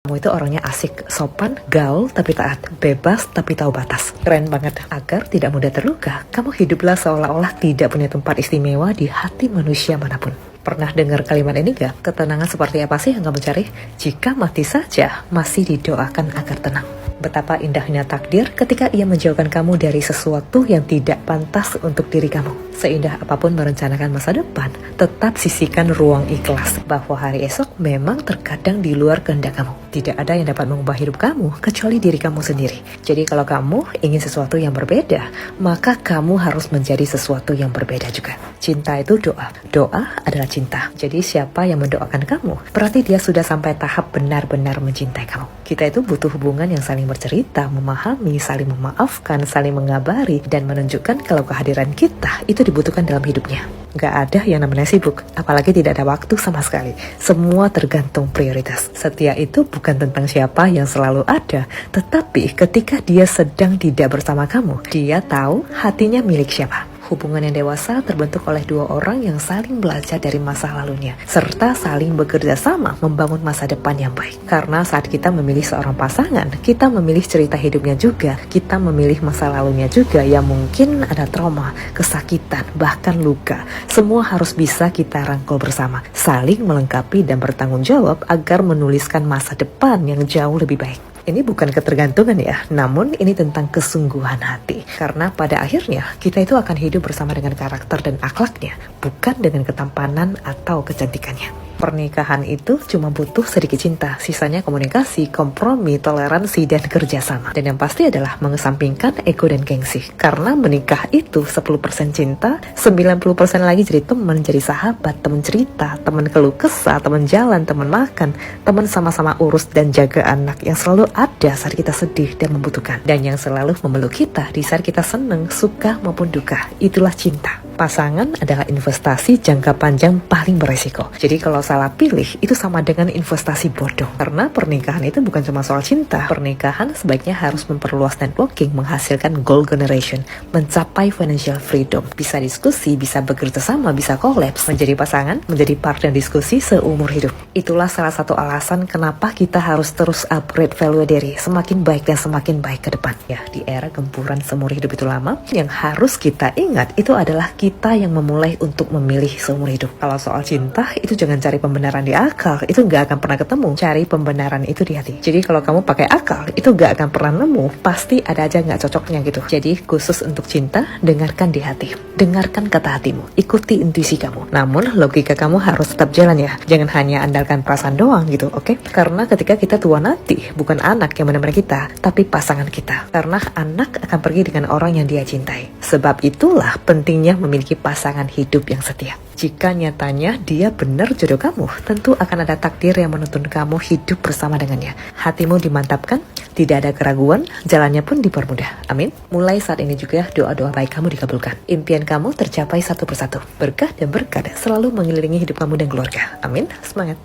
Kamu itu orangnya asik, sopan, gaul tapi taat, bebas tapi tahu batas. Keren banget. Agar tidak mudah terluka, kamu hiduplah seolah-olah tidak punya tempat istimewa di hati manusia manapun. Pernah dengar kalimat ini gak? Ketenangan seperti apa sih yang kamu cari? Jika mati saja, masih didoakan agar tenang. Betapa indahnya takdir ketika ia menjauhkan kamu dari sesuatu yang tidak pantas untuk diri kamu. Seindah apapun merencanakan masa depan, tetap sisihkan ruang ikhlas bahwa hari esok memang terkadang di luar kehendak kamu. Tidak ada yang dapat mengubah hidup kamu kecuali diri kamu sendiri. Jadi kalau kamu ingin sesuatu yang berbeda, maka kamu harus menjadi sesuatu yang berbeda juga. Cinta itu doa. Doa adalah cinta. Jadi siapa yang mendoakan kamu, berarti dia sudah sampai tahap benar-benar mencintai kamu. Kita itu butuh hubungan yang saling bercerita, memahami, saling memaafkan, saling mengabari, dan menunjukkan kalau kehadiran kita itu dibutuhkan dalam hidupnya. Gak ada yang namanya sibuk, apalagi tidak ada waktu sama sekali. Semua tergantung prioritas. Setia itu bukan tentang siapa yang selalu ada, tetapi ketika dia sedang tidak bersama kamu, dia tahu hatinya milik siapa. Hubungan yang dewasa terbentuk oleh dua orang yang saling belajar dari masa lalunya, serta saling bekerja sama membangun masa depan yang baik. Karena saat kita memilih seorang pasangan, kita memilih cerita hidupnya juga, kita memilih masa lalunya juga yang mungkin ada trauma, kesakitan, bahkan luka. Semua harus bisa kita rangkul bersama, saling melengkapi dan bertanggung jawab agar menuliskan masa depan yang jauh lebih baik. Ini bukan ketergantungan ya, namun ini tentang kesungguhan hati. Karena pada akhirnya kita itu akan hidup bersama dengan karakter dan akhlaknya, bukan dengan ketampanan atau kecantikannya. Pernikahan itu cuma butuh sedikit cinta, sisanya komunikasi, kompromi, toleransi, dan kerjasama. Dan yang pasti adalah mengesampingkan ego dan gengsi. Karena menikah itu 10% cinta, 90% lagi jadi teman, jadi sahabat, teman cerita, teman keluh kesah, teman jalan, teman makan, teman sama-sama urus dan jaga anak, yang selalu ada saat kita sedih dan membutuhkan, dan yang selalu memeluk kita di saat kita senang, suka maupun duka. Itulah cinta. Pasangan adalah investasi jangka panjang paling beresiko. Jadi kalau salah pilih, itu sama dengan investasi bodoh. Karena pernikahan itu bukan cuma soal cinta. Pernikahan sebaiknya harus memperluas networking, menghasilkan goal generation, mencapai financial freedom, bisa diskusi, bisa bekerja sama, bisa kolaps, menjadi pasangan, menjadi partner diskusi seumur hidup. Itulah salah satu alasan kenapa kita harus terus upgrade value diri, semakin baik dan semakin baik ke depan. Ya, di era gempuran seumur hidup itu lama, yang harus kita ingat itu adalah kita yang memulai untuk memilih seumur hidup. Kalau soal cinta, itu jangan cari pembenaran di akal, itu gak akan pernah ketemu. Cari pembenaran itu di hati. Jadi kalau kamu pakai akal, itu gak akan pernah nemu, pasti ada aja gak cocoknya gitu. Jadi khusus untuk cinta, dengarkan di hati, dengarkan kata hatimu, ikuti intuisi kamu. Namun logika kamu harus tetap jalan ya, jangan hanya andalkan perasaan doang gitu, oke? Karena ketika kita tua nanti, bukan anak yang benar-benar kita, tapi pasangan kita. Karena anak akan pergi dengan orang yang dia cintai. Sebab itulah pentingnya memiliki pasangan hidup yang setia. Jika nyatanya dia benar jodoh kamu, tentu akan ada takdir yang menuntun kamu hidup bersama dengannya. Hatimu dimantapkan, tidak ada keraguan, jalannya pun dipermudah. Amin. Mulai saat ini juga doa-doa baik kamu dikabulkan. Impian kamu tercapai satu persatu. Berkah dan berkat selalu mengelilingi hidup kamu dan keluarga. Amin. Semangat.